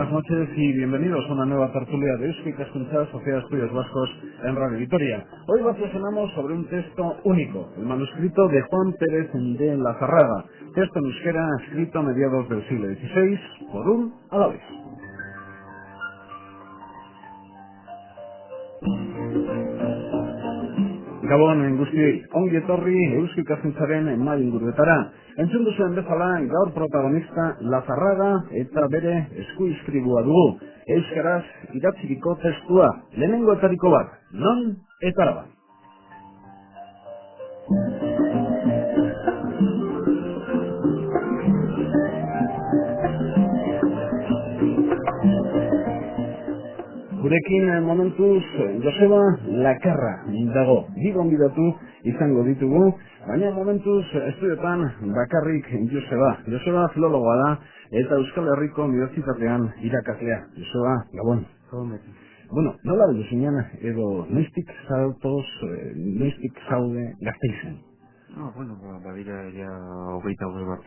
buenas noches y bienvenidos a una nueva tertulia de Eusko Ikaskuntza, Sociedad de Estudios Vascos en Radio Vitoria. Hoy reflexionamos sobre un texto único, el manuscrito de Juan Pérez de Lazarraga, texto en euskera escrito a mediados del siglo XVI por un alavés. Gabon guztioi, ongi etorri Eusko Ikaskuntzaren mahai inguruetara. Entzun duzuen bezala, gaur protagonista Lazarraga eta bere eskuizkribua dugu. Euskaraz idatziriko testua, lehenengoetariko bat, non eta araba. Gurekin momentuz Joseba Lakarra dago. Bi gonbidatu izango ditugu, baina momentuz estudioetan bakarrik Joseba. Joseba filologoa da eta Euskal Herriko Unibertsitatean irakaslea. Joseba, Gabon. Bueno, nola duzunean edo noiztik zaude Gasteizen? Bueno, badira ja hogeita bat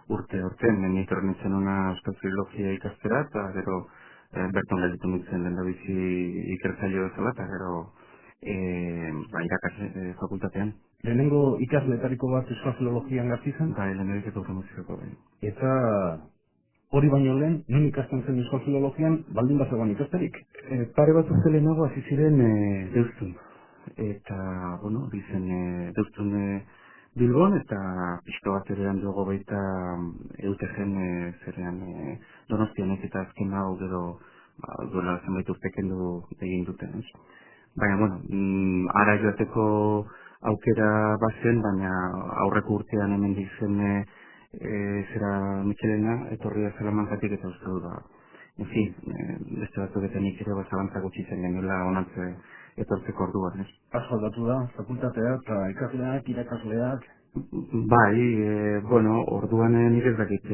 urte nik horretzen una euskal filologia ikastera, eta gero berton gelditu nintzen lehendabizi ikertzaile bezala, eta gero irakasle fakultatean. Lehenengo ikasleetariko bat euskal filologian Gasteizen? Bai, lehendabizi autonozioko bai. Eta hori baino lehen, non ikasten zen euskal filologian, baldin bazegoen ikasterik? Pare bat urte lehenago hasi ziren Deustun. Eta, bueno, dizen Deustun Bilbon, eta pixka bat ere handuago baita eutegen zerean Donostianek eta azken hau gero duela zenbait urte kendu egin duten. Baina, bueno, ara joateko aukera bazen, baina aurreko urtean hemen dizen zera Michelena, etorria Salamankatik eta uste du da. En fin, beste batzuetan ere bazalantza gutxi zen genuela onantze etortzeko orduan, ez? Asfaldatu da, fakultateak eta ikasleak, irakasleak? Bai, bueno, orduan nik ez dakit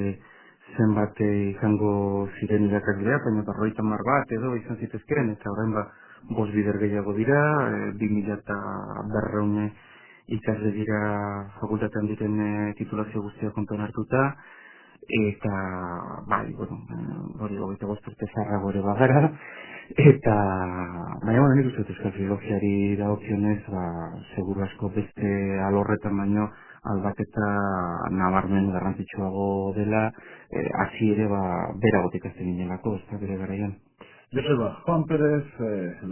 zenbat izango ziren irakasleak, baina 50 bat edo izan zitezkeen, eta orain 5 bider gehiago dira, 2.200 ikasle dira fakultatean diren titulazio guztia kontuan hartuta, eta, bai, bueno, hori 25 urte zarrago ere bagara, eta, baina, bueno, nik uste dut euskal filologiari dagokionez, seguru asko beste alorretan baino aldaketa nabarmen garrantzitsuago dela, hasi ere beragotik azten inelako, ez da bere garaian. Joseba, Juan Pérez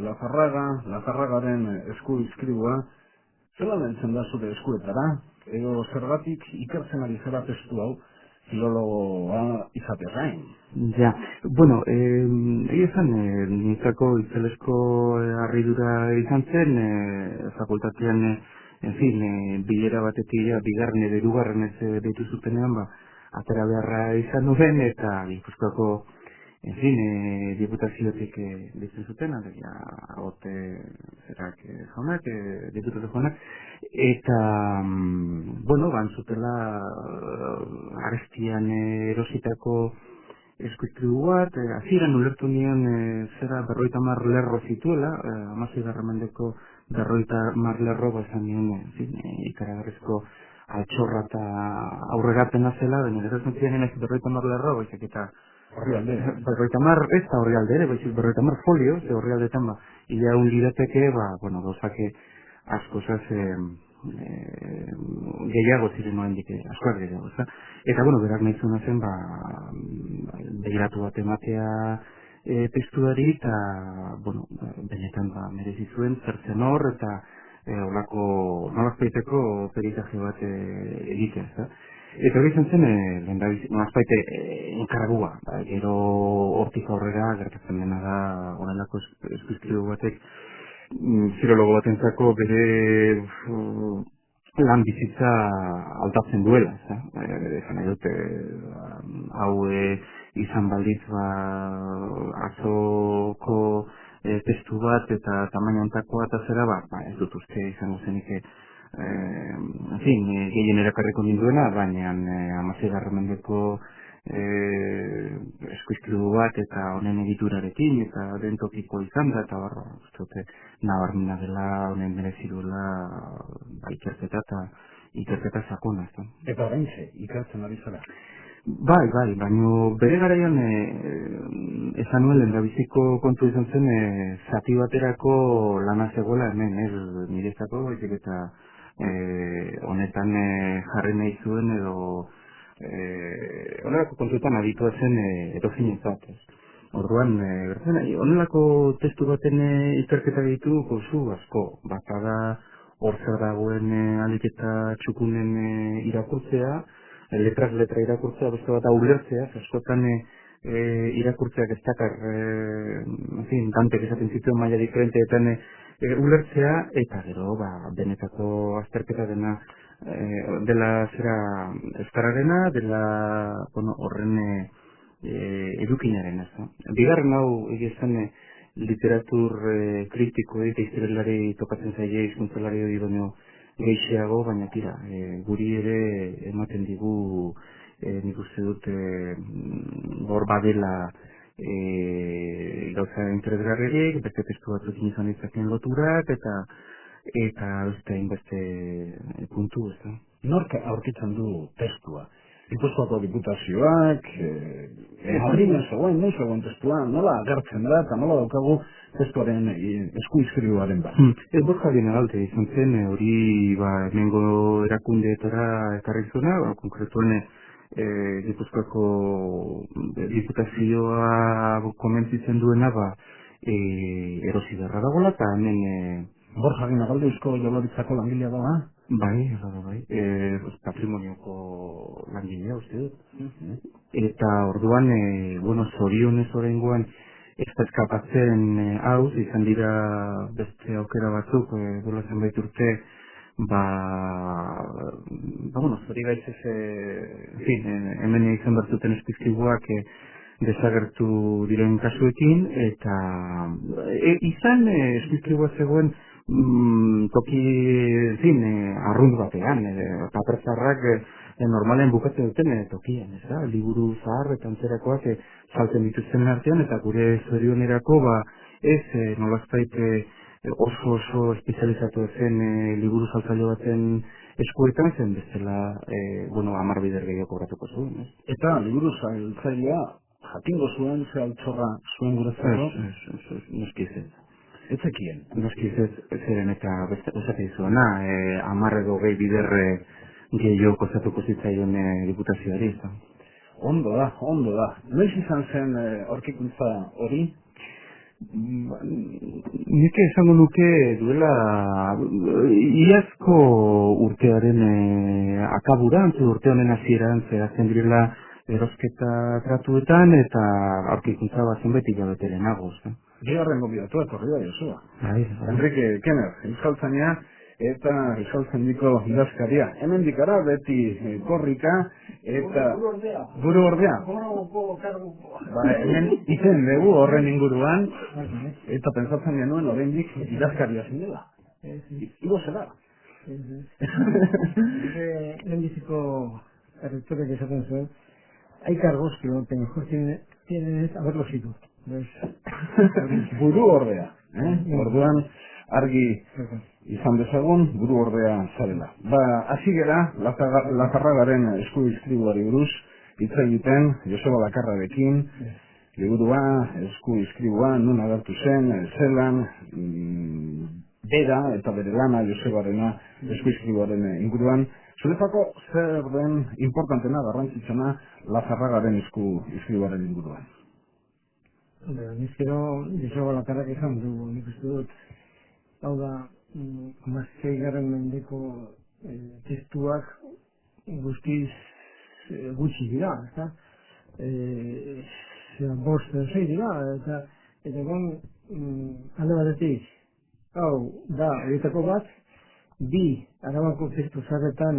Lazarragaren eskuizkribua, zelan entzen da zure eskuetara, edo zergatik ikertzen ari zera testu hau, filologoa izatezain? Ja, bueno, egia esan, nintzako itzelesko harridura izan zen, fakultatean, en fin, bilera batetik bigarren edo hirugarren ez deitu zutenean, atera beharra izan nuen, eta Gipuzkoako, en fin, diputaziotik deitzen zuten, alegia, agote zerak jaunak, diputatu jaunak, eta, bueno, zutela arestian erositako eskuizkribu bat, hasieran ulertu nion zera 50 lerro zituela, 16. mendeko 50 lerro esan nion, ikaragarrizko altxorra eta aurrerapena zela, baina gero esan ziren 50 lerro, baizik eta Horrialde. 50 ez da horrialde ere, baizik 50 folio, ze horrialdetan ia lirateke, bueno, gauzake askozaz gehiago ziren noendik, askoak gehiago, ez da? Eta, bueno, berak nahi zuen zen, begiratu bat ematea testuari, eta, bueno, benetan merezi zuen, zertzen hor, eta olako nolazpaiteko peritaje bat egitea, ez da? Eta hori izan zen, nolazpaite enkargua, gero hortik aurrera gertatzen dena da horrelako eskuizkribu batek filologo batentzako bere lan bizitza aldatzen duela, esan nahi dute, hau izan balditz atzoko testu bat eta tamaina ontakoa eta zera ez dut uste izango zenik en fin, gehien erakarriko ninduena, baina 16. mendeko eskuizkribu bat eta honen egiturarekin eta den tokiko izan da, eta uste nabarmena dela honen merezi duela ikerketa sakona. Eta oraintxe, ikertzen ari zara? Bai, baina bere garaian esan nuen lehendabiziko kontu izan zen zati baterako lana zegoela hemen, ez niretzako, baizik eta honetan jarri nahi zuen edo honelako kontuetan aditua zen edozinentzat. Orduan, honelako testu baten ikerketa ditu kozu asko, bata da hor zer dagoen alik eta txukunen irakurtzea, letraz letra irakurtzea, beste bat ulertzea, askotan irakurtzeak ez dakar, Dantek esaten zituen maila diferenteetan ulertzea, eta gero, benetako azterketa dela zera euskararena, dela horren edukinaren, ez da. Bigarren hau egizan literatur kritiko eta historialari tokatzen zaile hizkuntzalari hori baino gehiago, baina tira, guri ere ematen digu nik uste dut hor badela gauza interesgarririk, beste testu batzukin izan ditzakeen loturak eta beste hainbeste puntu, ez da. Nork aurkitzen du testua? Gipuzkoako diputazioak, Madrilen zegoen, non zegoen testua, nola agertzen da eta nola daukagu testuaren eskuizkribuaren bat. Borja Dienagalte izan zen, hori hemengo erakundeetara ekarri zuena, konkretuen Gipuzkoako diputazioa komentzitzen duena erosi beharra dagoela, eta hemen Borja Dienagalte Eusko Jaurlaritzako langilea da, Bai. Patrimonioko langilea uste dut. Eta orduan, zorionez oraingoan ez da eskapatzen hau, izan dira beste aukera batzuk, duela zenbait urte, zori gaitzez, hemen izan bertuten eskuizkibuak desagertu diren kasuekin, eta izan eskuizkibua zegoen toki arrunt batean, paper zaharrak normalen bukatzen duten tokian, ez da? Liburu zahar eta antzerakoak salten dituzten artean, eta gure zorionerako ez nolazpait oso espezializatu zen liburu saltzaile baten eskuetan zen bestela 10 bider gehiago kobratuko zuen, ez? Eta liburu saltzailea jakingo zuen ze altxorra zuen guretzako? Noski ez. Etzekien. Noski ez zeren eta esate izuena, 10 edo 20 bider gehiago kostatuko zitzaion diputazioari, ez da. Ondo da. Noiz izan zen aurkikuntza hori? Nik esango nuke duela iazko urtearen akaburan, urte honen hasieran zehazten direla erosketa tratuetan eta aurkikuntza zenbait hilabete lehenago. Bigarren gonbidatua etorri da Josua. Enrique Kenner, euskaltzaina eta euskaltzainiko idazkaria. Hemen dikara beti korrika eta buru ordea. Hemen iten dugu horren inguruan eta pentsatzen genuen oraindik idazkaria zinela. Igo zela. Lehendiziko errektoreak esaten zuen, hay cargos que lo mejor tienen es haberlo sido. Buru ordea. Orduan argi izan dezagun buru ordea zarela. Hasi gera Lazarragaren eskuizkribuari buruz hitz egiten Joseba Lakarrarekin, liburua, eskuizkribua, nun agertu zen, zelan, bera eta bere lana Josebarena eskuizkribuaren inguruan. Zuretzako zer den importantena, garrantzitsena Lazarragaren eskuizkribuaren inguruan? Nizkero Joseba Lakarrak izan du, nik uste dut, hau da, 16. mendeko testuak guztiz gutxi dira, eta bost sei dira, eta egon alde batetik, hau da, horietako bat, bi Arabako testu zaretan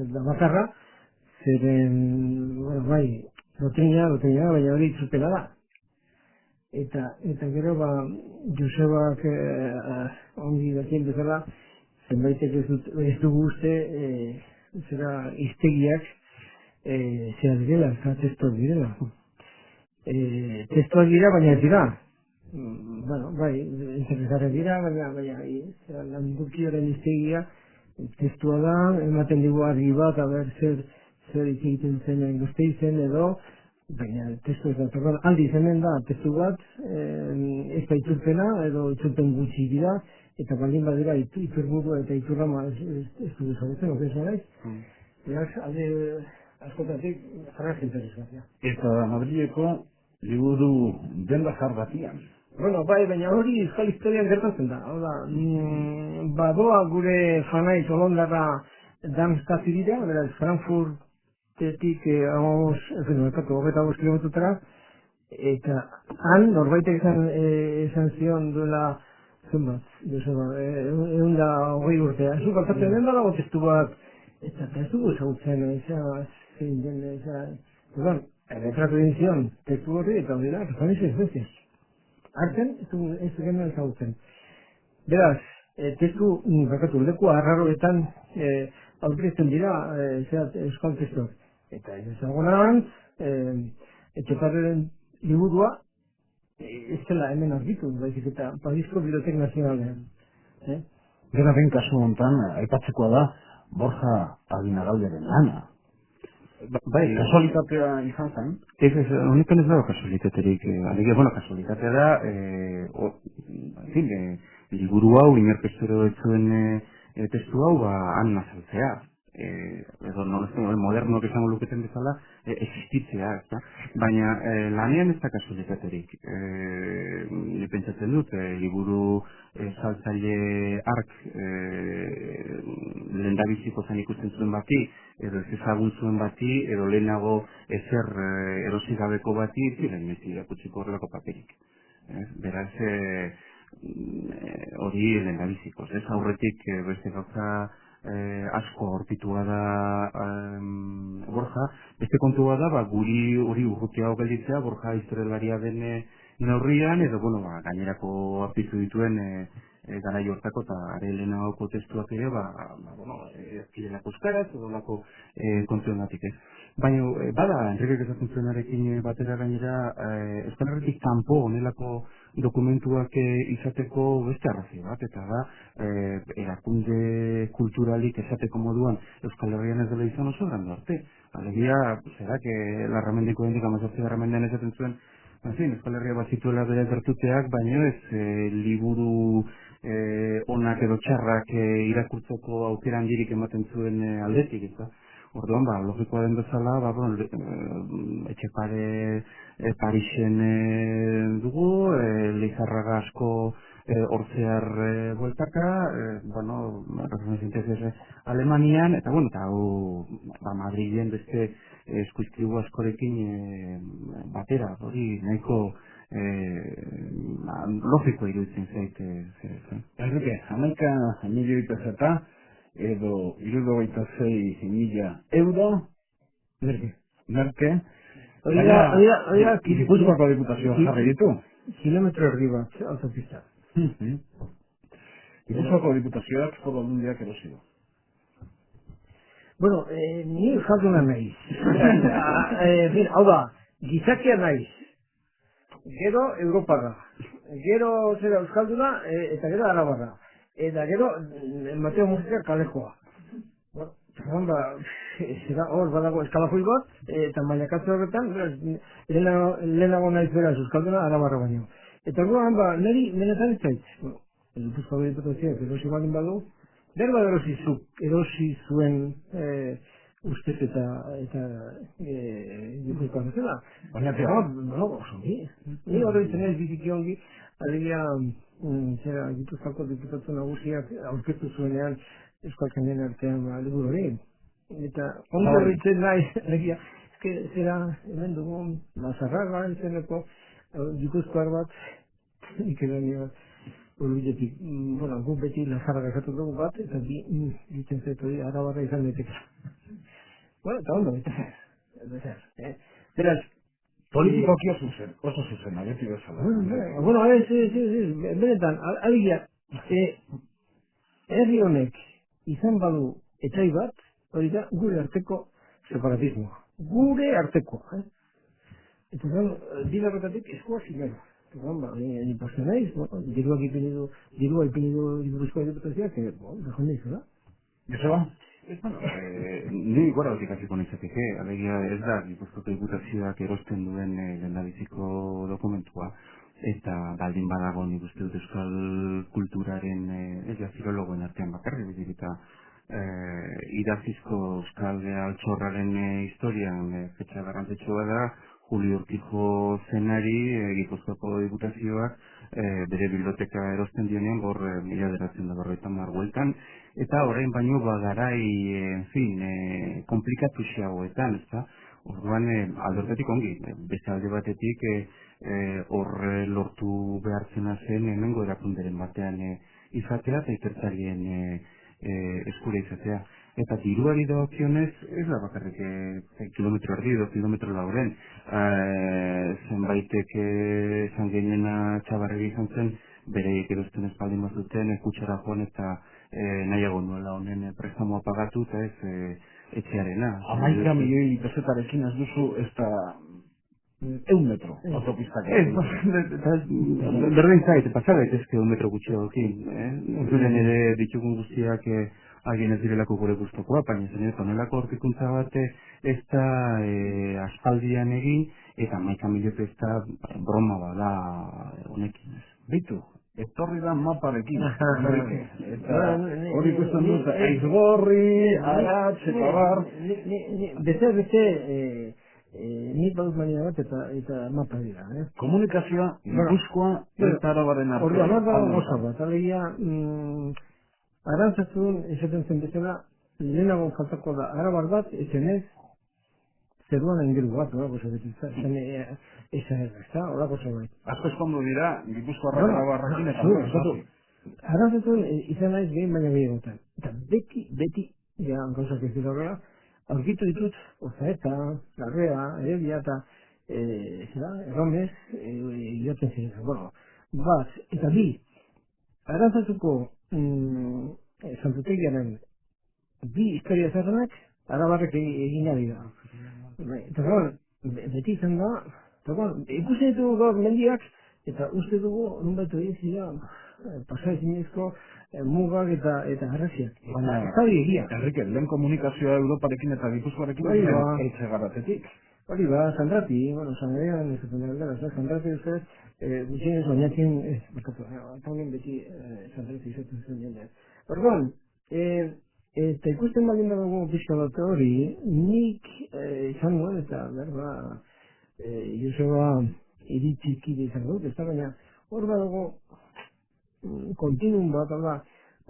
da bakarra, zeren, dotrina, baina hori itzupela da. Eta gero, Josebak ongi dakien bezala, zenbaitek ez dugu uste, zera iztegiak, zera direla, zera testuak direla. Testuak dira, baina ez dira. Interesgarra dira, baina Landukioren iztegia, testua da, ematen dugu argi bat, zer zer hitz egiten zen Gasteizen edo, baina testu ez da, perdón, aldi zenen da, testu bat, ez da itzulpena, edo itzulpen gutxi dira, eta baldin badira iturburua eta iturrama ez du ezagutzen, okezen naiz. Beraz, alde askotatik, jarraz interesgarria. Eta Madrileko liburu denda batian. Bueno, bai, baina hori euskal historian gertatzen da. Hau da, badoa gure fanaiz Holondarra Darmstadt dira, beraz, Frankfurtetik hogeita bost kilometrotara, eta han norbaitek esan zion duela zenbat, egun da hogei urtea. Zuk altatzen den dago testu bat, eta ez dugu ezagutzen, zein den, perdón, erretratu egin zion testu horri, eta hori da, fanaiz ez hartzen, ez genuen ezagutzen. Beraz, testu, leku arraroetan aurkezten dira euskal testuak. Eta ez ezagunan, Etxeparreren liburua ez dela hemen argitu, baizik eta Parisko Bibliotek Nazionalean. Dena den kasu honetan, aipatzekoa da Borja Aguinaldoren lana. Bai, kasualitatea izan zen? Honetan ez dago kasualitaterik. Alegia, kasualitatea da, liburu hau, inerpestero etzuen testu hau, han nazaltzea. Edo modernoak esango luketen bezala, existitzea, baina lanean ez da kasualitaterik. Pentsatzen dut, liburu saltzaile ark lehendabiziko zen ikusten zuen bati, edo ez ezagun zuen bati, edo lehenago ezer erosi gabeko bati, ziren ez irakutsiko horrelako paperik. Beraz, hori lehendabizikoz, ez aurretik beste gauza asko aurkitua da Borja, beste kontua da, guri hori urrutiago gelditzea, Borja historialaria den neurrian, edo, gainerako aurkitu dituen garai hortako eta are lehenagoko testuak ere, erkidenak euskaraz, edo lako kontuengatik ez. Baina, bada, Enrikek esaten zuenarekin batera gainera, Euskal Herritik kanpo honelako dokumentuak izateko beste arrazio bat, eta da, erakunde kulturalik esateko moduan Euskal Herrian ez dela izan oso grandu arte. Alegia, zerak, Larramendiko hendik amazortzi Larramendean esaten zuen, Euskal Herria bat zituela bere gertuteak, baina ez liburu onak edo txarrak irakurtzeko aukera handirik ematen zuen aldetik, ez da? Orduan, logikoa den bezala, Etxepare Parisen dugu, Leizarraga asko hortzear bueltaka, Alemanian, eta hau Madrilen beste eskuizkribu askorekin batera, hori nahiko logiko iruditzen zait. Enrique, 11 milioi peseta, edo 76.000 euro, merke, Oiga, Gipuzkoako diputazioa jarri ditu. Kilometro erdi bat, autopista. Gipuzkoako diputazioak foru aldundiak erosi du. Bueno, ni euskalduna naiz. Hau da, gizakia naiz. Gero Europarra. Gero zera euskalduna, eta gero arabarra. Eta gero, Mateo Musika kalejoa. Zera hor badago eskalafoi bat, eta mailakatze horretan, lehenago naiz beraz euskalduna arabarra baino. Eta orduan, niri menetan itzait. Gipuzkoako diputazioak erosi balin badu, berba erosi zuen ustez eta Gipuzkoan zela. Baina, oso ni horre izanez biziki ongi, alegia, Gipuzkoako diputatu nagusiak aurkeztu zuenean Euskal Jendeen artean liburu hori. Eta ondo horretzen nahi, alegia, zera hemen dugun Mazarraga izeneko Gipuzkoar bat, ikerania urbiletik, guk beti Lazarraga esatu dugu bat, eta ditzen zaitu arabarra izan daiteke. Eta ondo, eta zer. Beraz, politikoki oso zuzen, agertu bezala. Benetan, alegia, herri honek izan badu etxai bat, hori da gure arteko separatismoa. Gure arteko. Eta dira horretatik eskua zimero. Ni posten naiz, dirua ipini du Gipuzkoako diputazioak, bejon naiz, da? Joseba? Ni goratik hasiko nintzateke, alegia ez da Gipuzkoako Diputazioak erosten duen lehendabiziko dokumentua, eta baldin badago nik uste dut euskal kulturaren ez da filologoen artean bakarrik, bezik eta idatzizko euskal altxorraren historian fetxa garrantzitsua da Julio Urquijo zenari Gipuzkoako Diputazioak bere biblioteka erosten dionean gor 1950 bueltan, eta orain baino bagarai, en fin, komplikatu xeagoetan, ezta? Orduan, aldortetik ongi, beste alde batetik hor lortu behartzena zen hemengo erakunderen batean izatea eta ikertzarien eskura izatea. Eta diruari dagokionez, ez da bakarrik kilometro erdi edo kilometro lauren. Zenbaitek esan genena txabarregi izan zen, bereiek erosten espaldin bazuten, kutsara joan eta nahiago nuela honen prestamoa pagatu eta ez etxearena. 11 milioi pesetarekin ez duzu ez da 100 metro autopistak. Berdin zait, pasa daitezke 1 metro gutxiagokin. Zuren ere ditugun guztiak agin ez direlako gure gustokoa, baina zen honelako aurkikuntza bat ez da aspaldian egin, eta 11 milioi ez da broma bada honekin. Bitu, etorri da maparekin. Eta hori ikusten dut, Aizgorri, Aratz, eta bar. Beste, nik badut manera bat eta mapa dira. Komunikazioa, Gipuzkoa eta Arabaren artean. Orduan, hor dago goza bat, alegia, arantzazun, esaten zen bezala, lehenago faltako da, arabar bat, ezen ez, zeruan engiru bat, horako zabetzen, eza erra, horako zabait. Azko eskondu dira, Gipuzkoarrak Arabarrakin eta arantzazun, izan naiz gehin baina gehiagotan. Eta beti, ja, gauzak ez dira horrela, aurkitu ditut, Ozaeta, Larrea, Erebia eta, Erromez, joaten ziren. Bueno, bat, eta bi, arantzatuko Santutegiaren bi historia zerrenak arabarrek egin ari da. Eta beti izan da, ikusten ditugu gaur mendiak, eta uste dugu nunbait egin zira pasaezinezko mugak eta arraziak. Baina, egia. Enrique, lehen komunikazioa Europarekin eta Gipuzkoarekin eitze garratetik. Hori ba, Sandrati, Sandratian Sandrati ustez, gutxienez oinakin, taunen beti Sandrati izaten zen jendean. Orduan, eta ikusten baldin dago pixka bat hori, nik izan nuen, eta berba, Joseba iritzikide izan dut, ez da baina, hor dago kontinuum bat,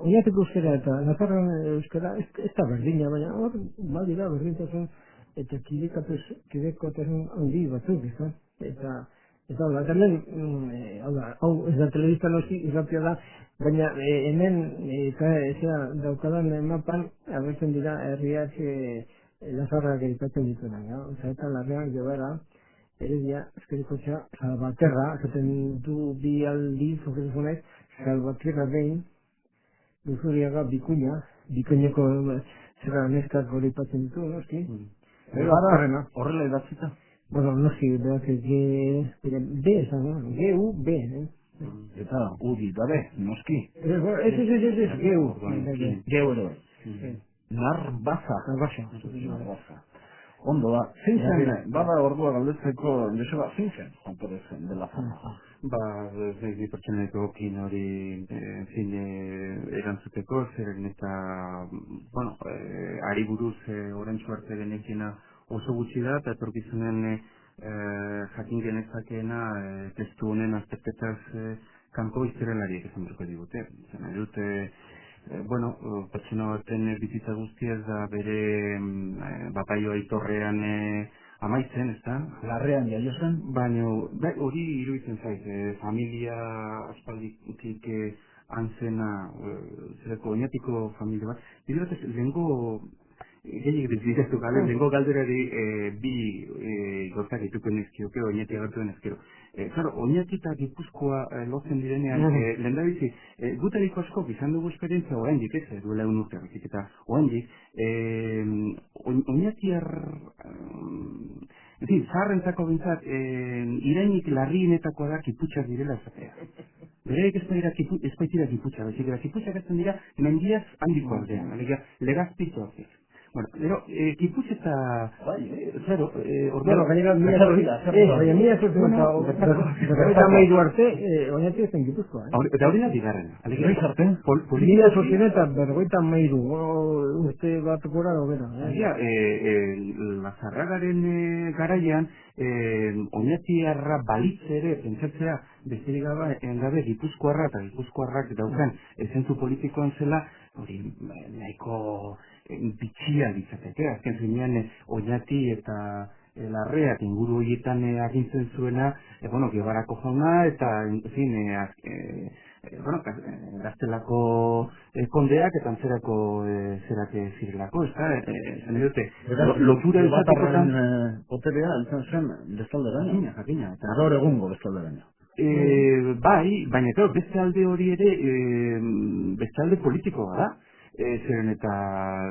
oinateko euskara eta Nafarroan euskara, ez da berdina, baina hor, badira berdintasun, eta kidekotasun handi batzuk, eta hemen, hau ez da telebista noski, irratia da, baina hemen, eta daukadan mapan, abertzen dira herriak Nafarroak egitatzen dituenak, eta Larreak, Jobera, Heredia, Ezkerikotxa, Salvaterra, esaten du bi aldiz, okezunek, Salvaterra behin, Luzuriaga, Bikuñako zera neskak goripatzen ditu, noski? Horrela idatzita? Bueno, noski, berak B esan, G-U-B, Eta udi gabe, noski. Ez, G-U. Gero. Narbaza. Ondo da, zein zen, bada ordua galdetzeko, Joseba, zein zen, Juan de la Zona? Zeizi pertsoneko okin hori, erantzuteko, zeren eta, bueno, ari buruz orantxu arte genekena oso gutxi da, eta etorkizunen jakin genezakeena testu honen azterketaz kanpo izterelariek esan berko digute. Zena dute, bueno, pertsona baten bizitza guztia ez da bere bapaio aitorrean amaitzen, ez da? Larrean jaio zen? Baina, hori iruditzen zait, familia aspalditik antzena, zerako oinatiko familia bat. Bide batez, gehiagik diziteztu gabe, lehenko galderari bi gauzak dituko nizkioke, oinati agertuen ezkero. Claro, oinati eta Gipuzkoa lotzen direnean, lehen da bizi, gutariko asko izan dugu esperientzia oraindik ez, duela egun urte, eta oraindik, oinatiar, zaharrentzako bintzat, irainik larrienetakoa da kiputxak direla esatea. Bereik ez baitira Giputxa, baizik eta Giputxak ezten dira mendiaz handiko aldean, alegia Legazpiko hortik. Bueno, pero Giputxa eta... Zero, Bueno, gainera, mila zortzen mairu arte, oinati ezen Gipuzkoa. Eta hori da bigarrena. Noiz arte? Mila zortzen eta bergoita mairu, urte bat gora gobera. Lazarragaren garaian, oinatiarra balitz ere, pentsatzea, besterik gabe Gipuzkoarra eta Gipuzkoarrak daukan zentzu politikoan zela, hori nahiko bitxia ditzateke, azken zinean oinati eta larreak inguru horietan agintzen zuena, Gebarako jauna eta, gaztelako kondeak eta antzerako zerak zirelako, ez da? Zene dute, lotura ezatekotan... Poterea, eltzen zen, bestalderaino. Jakina. Eta gaur egungo bestalderaino. Bai, baina beste alde hori ere, beste alde politikoa da. Zeren eta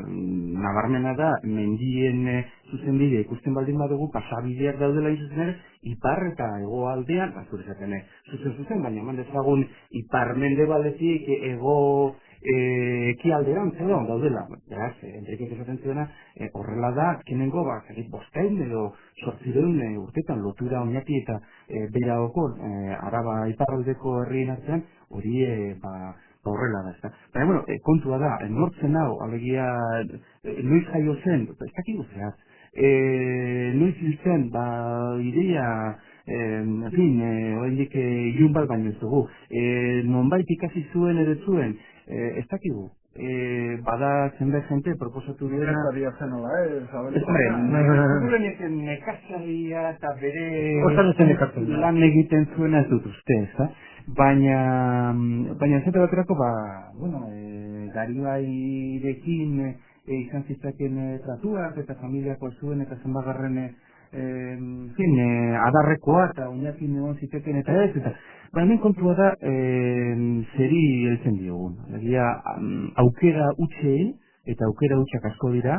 nabarmena da, mendien zuzenbide ikusten baldin badugu, pasabideak daudela izuzen ere, ipar eta hego aldean, zure zaten zuzen, baina eman dezagun ipar mende baletik hego ekialdean daudela. Beraz, Enrikek esaten zuena, horrela da, kenengo, bostein edo sortzireun urtetan lotura oinati eta beiraoko Araba iparraldeko herrien artean, hori horrela da, ezta. Baina, kontua da, nortzen hau, alegia, noiz jaio zen, ez dakigu zehaz, noiz hil zen, ideia, oendik ilun bat baino ez dugu, nonbait ikasi zuen edo zuen, ez dakigu. Bada zenbait jente proposatu dira... Nekazaria zen hola, ez? Nekazaria eta bere lan egiten zuena ez dut uste, ez? Baina zente baterako, Garibairekin izan zitzaken tratuak eta familiako zuen eta zenbagarren adarrekoa eta oinakin egon ziteken eta ez, eta baina kontua da zeri heltzen diogun. Egia, aukera utxei eta aukera utxak asko dira,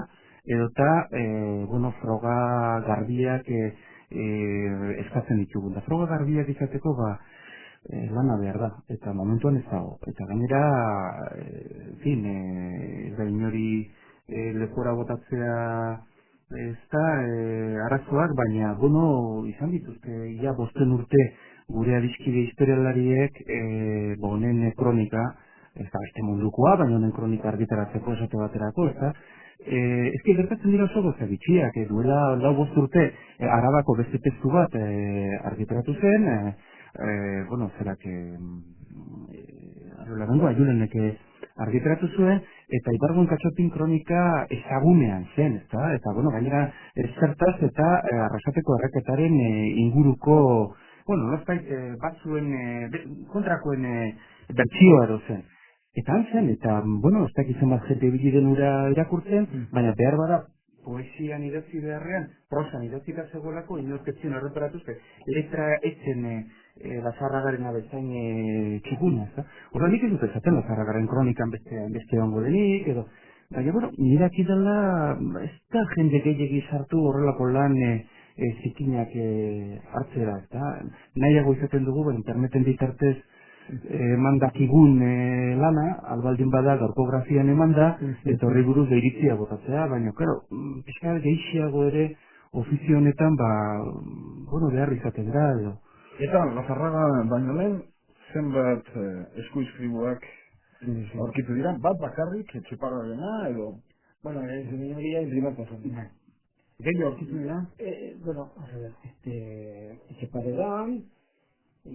edota, froga garbiak eskatzen ditugun. Da froga garbiak izateko, lana behar da, eta momentuan ez dago. Eta gainera, ez da inori lekora botatzea ez da arazoak, baina, izan dituzte, ia bosten urte gure adiskide historialariek, honen kronika, ez da beste mundukoa, baina honen kronika argitaratzeko esate baterako, ez da, ezki gertatzen dira oso goza bitxiak, duela lau bost urte Arabako beste testu bat argitaratu zen, zerak Aiulenek argitaratu zuen, eta Ibargon Katxotin kronika ezagunean zen, ezta? Eta, gainera, zertaz eta Arrasateko erreketaren inguruko, nolazpait batzuen kontrakoen bertsioa edo zen. Eta han zen, eta, ez dakit zenbat jete biliden ura irakurtzen, baina behar bada poesian idatzi beharrean, prosan idatzi da zegoelako, inorketzen erreparatuzte, letra etzen Lazarragaren abezain txukuna, ez da? Horra nik ez dut ezaten Lazarragaren kronikan beste ongo denik, edo... Baina, nirak idala, ez da jende gehiagi sartu horrelako lan zikinak hartzera, ez da? Nahiago izaten dugu, interneten bitartez emandakigun lana, albaldin bada gaurkografian emanda, eta horri buruz iritzia botatzea, baina, pixka gehiago ere ofizio honetan, behar izaten da, edo. Eta Lazarraga baino lehen, zenbat eskuizkribuak aurkitu dira, bat bakarrik, etxeparrarena, edo... Señoría imprimata son. Gehiago aurkitu dira? Etxeparreran,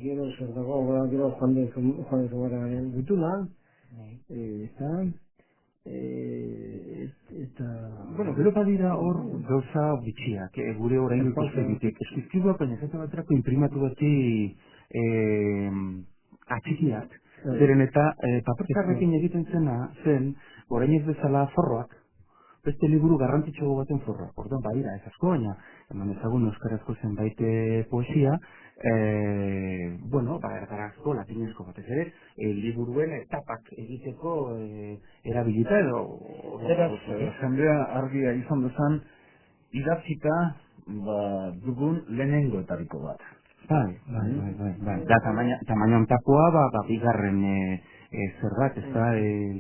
gero zer dago, gero Juan de Zubararen gutuna, eta... Gero badira hor gauza bitxiak, gure orain ikusten ditek. Eskizkibuak, baina zeta baterako imprimatu bati atxikiak. Zeren eta paperkarrekin egiten zen, orain ez bezala forroak, beste liburu garrantzitsuago baten forroak. Orduan, badira, ez asko, baina eman ezagun euskarazko zenbait poesia, erdarazko, latinezko batez ere, liburuen tapak egiteko erabilita edo... Beraz, jendea argia izan dezan, idatzita dugun lehenengoetariko bat. Bai. Da, tamaina ontakoa, bigarren zerbait, ez da,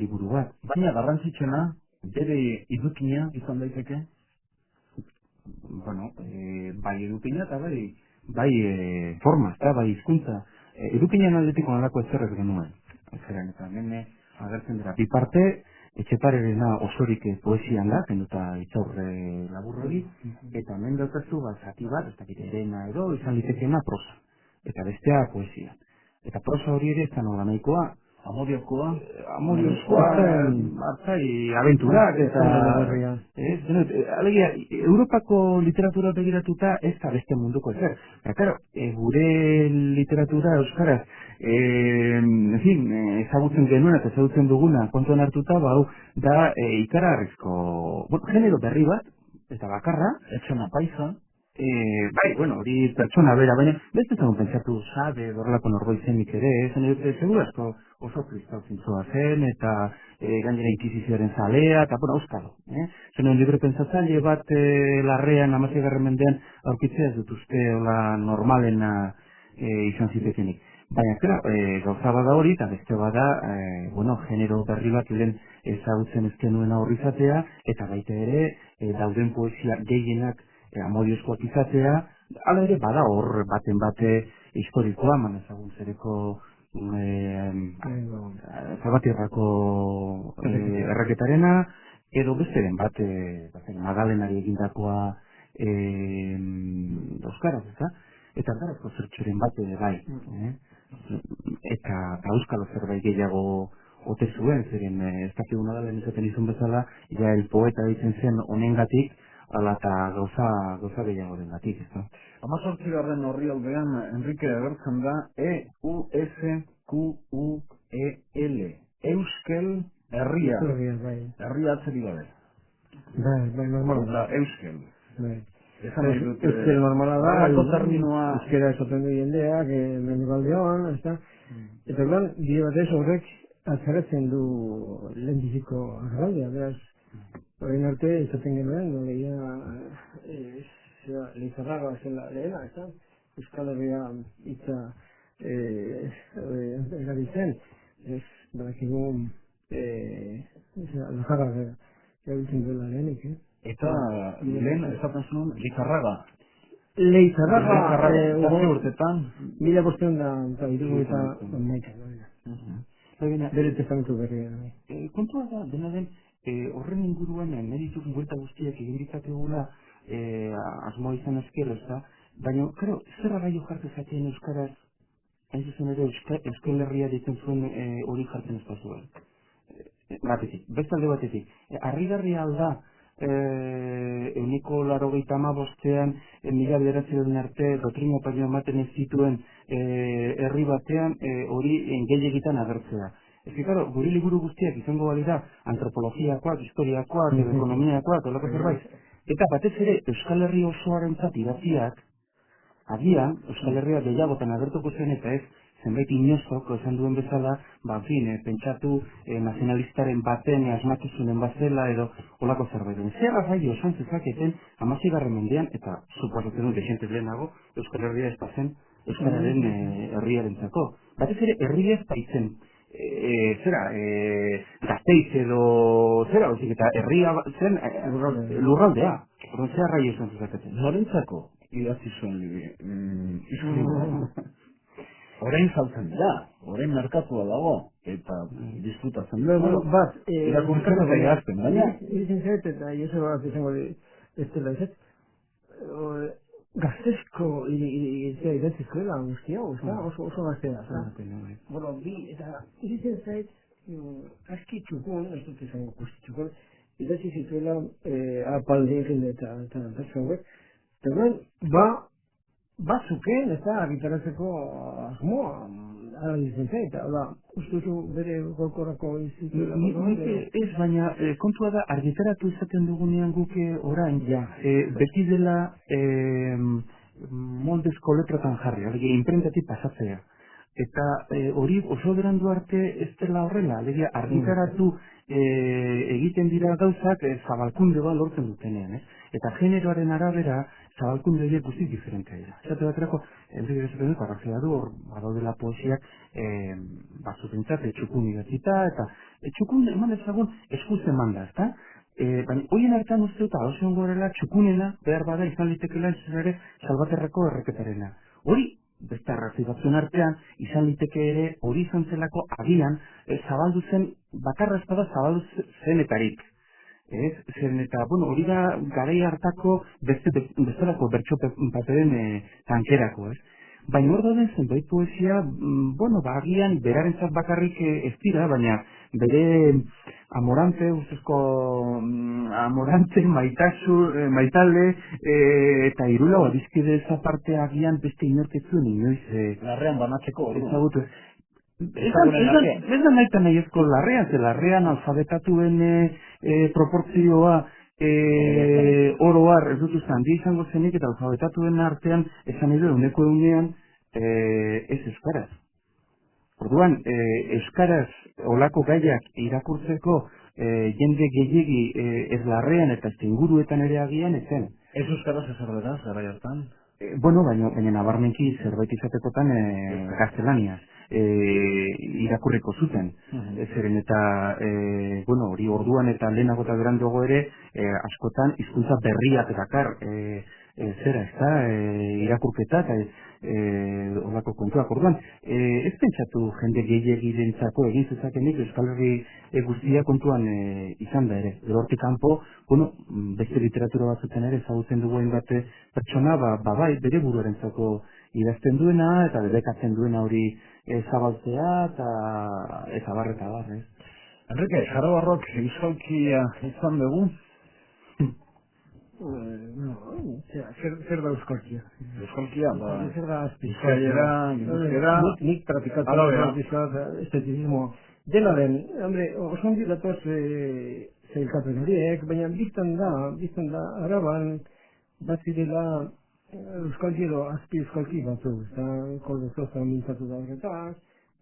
liburu bat. Baina garrantzitsena, bere edukina izan daiteke? Bueno, bai edukina eta bai forma, eta bai hizkuntza. Edukinan aldetik onalako ezerrez genuen. Zeran, eta hemen agertzen dira. Bi parte, Etxeparerena osorik poesian da, kenduta itzaurre labur hori, eta hemen daukazu zati bat, ez dakit erena edo, izan litekeena prosa. Eta bestea poesia. Eta prosa hori ere ez da nola nahikoa, Amodiozkoa, hartzai abenturak, eta... Alegia, Europako literatura begiratuta ez da beste munduko ezer. Eta, gure literatura euskaraz, ezagutzen genuen eta ezagutzen duguna kontuan hartuta, bau, da ikaragarrizko, genero berri bat, eta bakarra, etxona paisa, hori pertsona bera, baina beste zagun pentsatu sabe, dorlako norgoizenik ere, segura asko oso kristau zintzoa zen, eta gainera inkisizioaren zalea, eta auskalo. Zeno, libre pentsatzaile bat larrean, 16. mendean, aurkitzea ez dut uste normalena izan zitekenik. Baina, gauza bada hori, eta beste bada, genero berri bat lehen ezagutzen ezkenuen aurrizatea, eta baita ere, dauden poesia gehienak amodiozkoak izatea, ala ere bada hor baten bate historikoa, ezagun zereko Zabatirrako erraketarena, edo besteren bat Magalenari egindakoa euskaraz, eta euskarazko zertxoren bat bai. Eta euskalo zerbait gehiago ote zuen, zeren ez dakik Magalen izaten izun bezala, ja el poeta ditzen zen honengatik, ala eta gauza gehiagoren gatik, ez da. 18. horri aldean, Enrique agertzen da, Euskuel, Euskel herria. Herria atzeri gabe. Bai, normala. Euskel. Euskel normala da, euskera esaten du jendeak, mendibaldean, ez da. Eta glan, bide batez horrek atzeratzen du lehenbiziko agerraldea, beraz, horrein arte, esaten genuen, Leizarraga zela lehena, ez da? Euskal Herria hitza erabiltzen, ez, badakigu, Leizarraga erabiltzen duela lehenik, Eta lehen esaten zuen Leizarraga. Leizarraga, urtetan, 1511. Bere testamentu berria. Kontua da, dena den, horren inguruan merituz buelta guztiak egin ditzakegula asmoa izan ezkero, ez da? Baina, zerra gaio jartu zaten euskaraz, hain zuzen ere Euskal Herria ditzen zuen hori jartzen ez da zuen. Batetik, bestalde batetik. Harrigarria alda, 1985 mila bederatziaren arte doktrina paio ematen ez zituen herri batean hori gehiagitan agertzea. Ez que, guri liburu guztiak izango balira antropologiakoak, historiakoak, ekonomiakoak, olako zerbait. Eta batez ere Euskal Herri osoarentzat idatziak, agian Euskal Herria gehiagotan agertuko zen eta ez zenbait inozok esan duen bezala, pentsatu nazionalistaren baten asmakizunen bazela edo olako zerbait. Zerra gaio esan zezaketen 16. mendean, eta suposatzen dut desentez lehenago, Euskal Herria ez bazen Euskararen herriarentzako. Batez ere herria ez baitzen. Gazteiz edo ozik eta herria zen lurraldea. Zerra gaio esan zezaketen. Norentzako idatzi zuen orain saltzen dira, orain merkatua dago, eta disfrutatzen dugu. Irakurtzen da gazten, baina? Izen zait, eta Joseba izango ez dela izet, gaztezko idatzizkoela guztia, oso gaztea. Eta izen zait, aski txukun, ez dut izango guzti txukun, idatzi zituela apaldeekin eta hauek, eta batzuken, ez da, argitaratzeko asmoa, ala dizen zait, ustuzu bere golkorako izituela. Ez, baina kontua da, argitaratu izaten dugunean guke orain, beti dela moldezko letratan jarri, imprentatik pasatzea. Eta hori oso berandu arte ez dela horrela, argitaratu egiten dira gauzak zabalkunde bat lortzen dutenean, Eta generoaren arabera, zabalkunde horiek guztiz diferentea dira. Esate baterako, Enrique esaten dut, arrazia du, hor badaudela poesiak, batzutentzat, txukun idatzita, eta txukun eman ezagun eskuz eman da, ezta? Baina, hoien hartan uste dut, hausen gorela, txukunena, behar bada izan litekela ere Salvaterreko erreketarena. Hori, beste arrazoi batzuen artean, izan liteke ere, hori izan zelako agian, zabaldu zen, bakarra espada zabaldu zenetarik. Zeren eta, hori da garai hartako bestelako bertso paperen tankerako, Baina hor dauden zenbait poesia, agian berarentzat bakarrik ez dira, baina bere Amorante, ustezko Amorante, Maitale, eta Irula, adizkide eza parte agian beste inorketzuen inoiz. Larrean banatzeko hori. Ezagutu. Ez da nahi nahi ezko larrean, ze larrean alfabetatuen proportzioa oroar, ez dut uste handia izango zenik, eta alfabetatuen artean esan edo euneko eunean ez euskaraz. Orduan, euskaraz olako gaiak irakurtzeko jende gehiegi ez larrean eta ez inguruetan ere agian ezen. Ez euskaraz ez erderaz, gara jartan? Baina nabarmenki zerbait izatekotan gaztelaniaz irakurriko zuten. Zeren eta, hori orduan eta lehenago eta beranduago ere, askotan hizkuntza berriak dakar irakurketa eta olako kontuak. Orduan, ez pentsatu jende gehiagirentzako egin zezakenik Euskal Herri guztia kontuan izan da ere. Gero hortik kanpo, beste literatura batzutzen ere ezagutzen dugu hainbat pertsona, bai, bere buruarentzako idazten duena eta debekatzen duena hori zabaltzea eta bar. Enrique, Jarabarrok euskalkia izan dugu? Zer da euskalkia? Euskalkia, zer da bizkaiera, nik praktikatzen estetismo. Dena den, oso handi datoz zeilkapen horiek, baina biztan da, Araban, bat zirela euskalki edo azpi euskalki batzu, eta koldo zoza mintzatu da horretaz,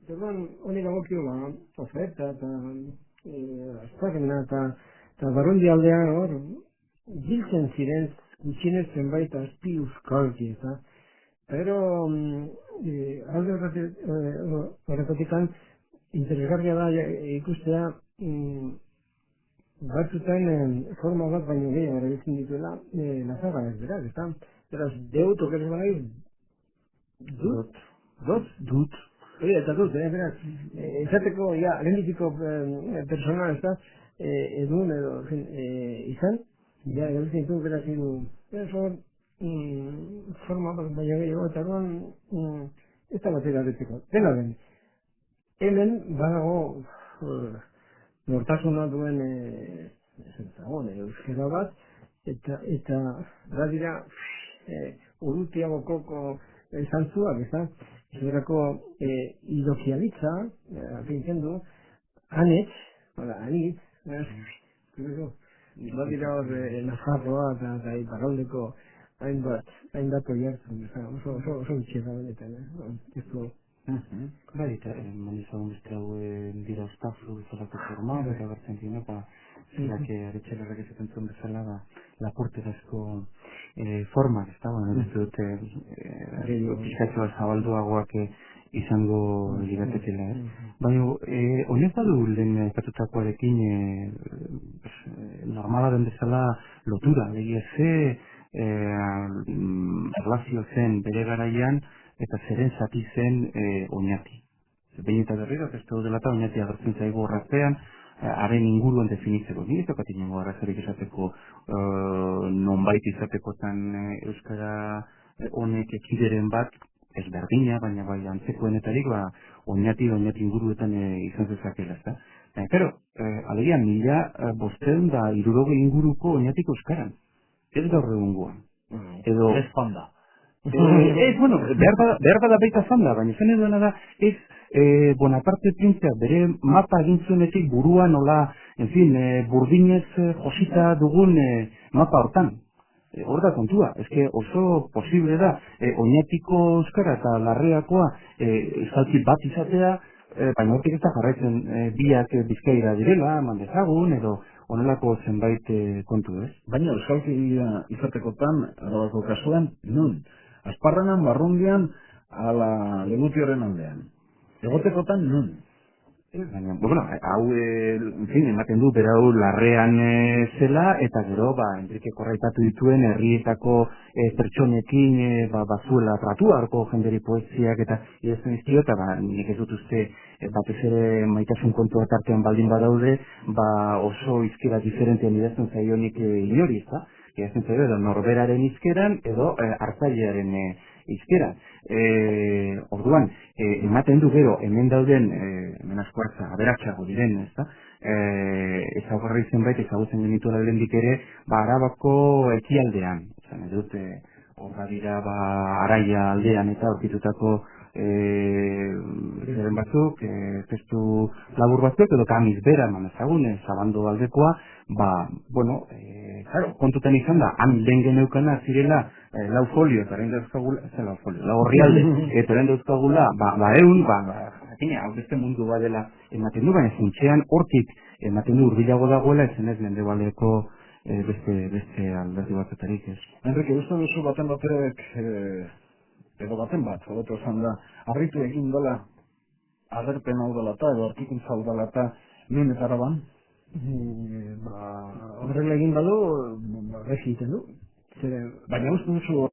Orduan, honi dagokio, oferta eta azpagena eta barondi aldean hor, giltzen ziren gutxinez zenbait azpi euskalki, eta pero alde horretatik interesgarria da ikustea batzutan forma bat baino gehiago erabiltzen dituela Lazarra ez beraz, eta beraz, deut okeres badaiz dut eta dut, beraz, izateko, lehenbiziko persona ez da, edun edo izan, erabiltzen ditu beraz forma bat baino gehiago, eta orduan ez da batera detzeko. Dena den, hemen badago nortasuna duen euskera bat, eta badira urrutiagoko zantzuak, ez da? Zerako idokialitza, fintzen du, anitz, badira hor Nafarroa eta Iparraldeko hainbat oiartzen, oso itxera benetan, ez du. Bai, eta manizagun beste hau dira ustaflu bezalako forma, eta bertzen dina, zilak aretxelarrak ezaten zuen bezala, lapurterazko formak, ez da, ez dut pizkatxoa zabalduagoak izango ligatetela, Baina, honek badu lehen aipatutakoarekin normala den bezala lotura, egia ze relazio zen bere garaian, eta zeren zati zen oinati. Behin eta berriro, ez dela eta oinati agertzen zaigu horratzean, haren inguruan definitzeko. Ni ez dakat inengo arazorik esateko nonbait izatekotan euskara honek ekideren bat, ez berdina, baina bai antzekoenetarik, oinati inguruetan izan zezakela, ez da. Pero, alegian, 1560 inguruko oinatik euskaran. Ez gaur egungoan. Ez panda. Behar bada baita zanda, baina zen eduena da, ez Bonaparte printzea bere mapa egin zuenetik buruan nola, burdinez josita dugun mapa hortan. Hor da kontua, oso posible da, oinatiko euskara eta larreakoa euskalki bat izatea, baina hortik ez da jarraitzen biak Bizkaira direla, eman dezagun, edo honelako zenbait kontu, ez? Baina euskaltegia izatekotan, Arabako kasuan, nun? Azparranan, Barrundian, ala Legutioren aldean. Egotekotan, nun? Baina, bueno, hau, en fin, ematen du, berau larrean zela, eta gero, Enrique Korraipatu dituen herrietako pertsonekin bazuela tratu harko jenderi poesiak eta idazten iztio, eta nik ez dut uste batez ere maitasun kontua tartean baldin badaude, oso izkera diferentean idazten zaionik inori, ez da? Idazten zaio edo norberaren izkeran edo hartzailearen izkeran. Orduan, ematen du gero, hemen dauden, hemen askoartza, aberatxago diren, ez da? Ezaugarri zenbait, ezagutzen genituela lehendik ere, Arabako ekialdean. Zan, dut, horra dira, Araia aldean eta aurkitutako zeren batzuk, testu labur batzuk, edo Kamiz bera, ezagun, Zabando aldekoa, bueno, kontutan izan da, han den geneukana zirela lau folio, eta orain dauzkagula, lau orrialde, eta orain dauzkagula, hau beste mundu badela ematen du, baina zintxean hortik ematen du urbilago dagoela, ezen ez Mendebaldeko beste alderdi batetarik ez. Enrique, uste duzu baten batek, edo baten bat, hobeto esan da, harritu egin dela, agerpen hau dela eta, edo artikuntza hau dela eta, nun eta araban? Horrela egin badu, egiten du. Baina uste duzu